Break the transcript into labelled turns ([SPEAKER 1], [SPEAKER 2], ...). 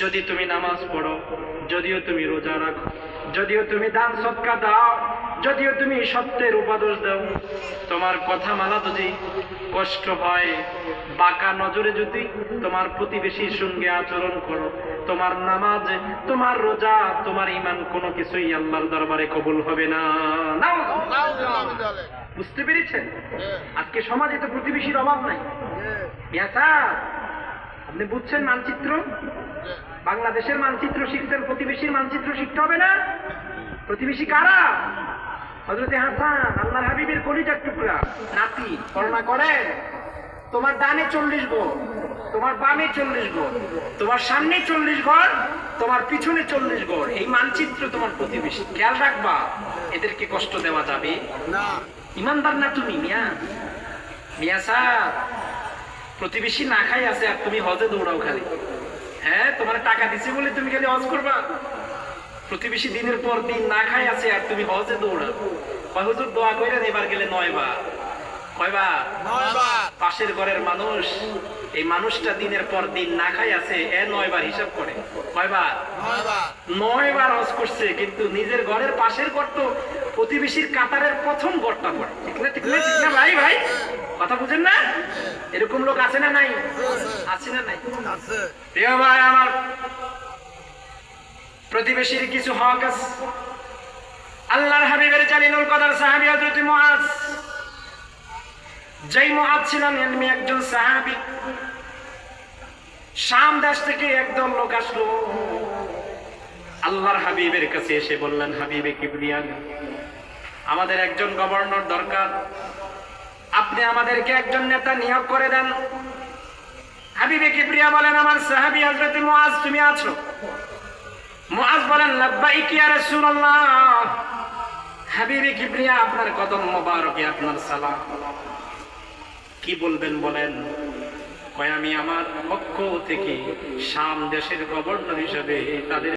[SPEAKER 1] যদি তুমি নামাজ পড়ো, যদিও তুমি রোজা রাখো, যদিও তুমি দান সদকা দাও, যদিও তুমি সত্যের উপদেশ দাও, তোমার কথা মানা যদি কষ্ট হয়, বাঁকা নজরে যদি তোমার প্রতিবেশীর সঙ্গে আচরণ করো, তোমার নামাজ, তোমার রোজা, তোমার ঈমান কোনো কিছুই আল্লাহর দরবারে কবুল হবে না। বুঝতে পেরেছেন? আজকে সমাজে তো প্রতিবেশীর অভাব নাই। আপনি বুঝছেন মানচিত্র? বাংলাদেশের মানচিত্র শিখছেন, প্রতিবেশীর মানচিত্র শিখতে হবে না? প্রতিবেশী কারা? হযরতে হাসান, আল্লাহর হাবিবের কলিজার টুকরা নাতি, করোনা করেন। তোমার ডানে 40 ঘর, তোমার বামে 40 ঘর, তোমার সামনে 40 ঘর, তোমার পিছনে 40 ঘর। এই মানচিত্র তোমার প্রতিবেশী। খেয়াল রাখবা, এদেরকে কষ্ট দেওয়া যাবে না। ইমানদার না তুমি মিয়া? মিয়া স্যার, প্রতিবেশী না খাই আছে আর তুমি হজে দৌড়াও খালি। হ্যাঁ, তোমার টাকা দিছে বলে তুমি খালি হজ করবা? প্রতিবেশী দিনের পর দিন না খাই আছে আর তুমি হজে দৌড়াও। হুজুর দোয়া কইরেন এবার গেলে 9 বার। কয়বার? 9 বার। পাশের ঘরের মানুষ, এই মানুষটা দিনের পর দিন না খাই আছে, 9 বার হিসাব করে। কয়বার? 9 বার। 9 বার হজ করছে, কিন্তু নিজের ঘরের পাশের ঘর তো প্রতিবেশীর কাতারের প্রথম ঘরটা পড়ে। ঠিক না? ঠিক না? ঠিক না ভাই? ভাই কথা বুঝেন না? এরকম লোক আছে না নাই? আছে না নাই? আছে। প্রিয় ভাই আমার, প্রতিবেশীর কিছু হক আছে। আল্লাহর হাবিবের জালিলুল কদর সাহাবী হযরত মুআজ, যেই মুআজ ছিলেন এমনি একজন সাহাবী। শাম দেশ থেকে একদল লোক আসলো আল্লাহর হাবিবের কাছে, এসে বললেন, হাবিবে কিবরিয়া, আমাদের একজন গভর্নর দরকার, আপনি আমাদেরকে একজন নেতা নিয়োগ করে দেন। হাবিবে কিবরিয়া বলেন, আমার সাহাবী হযরত মুআজ, তুমি আছো? মুআজ বলেন, লাব্বাইক ইয়া রাসূলুল্লাহ। হাবিবে কিবরিয়া, আপনার কদম মোবারকে আপনার সালাম। কি বলবেন বলেন? কয়, আমি আমার পক্ষ থেকে শাম দেশের গভর্নর হিসেবে তাদের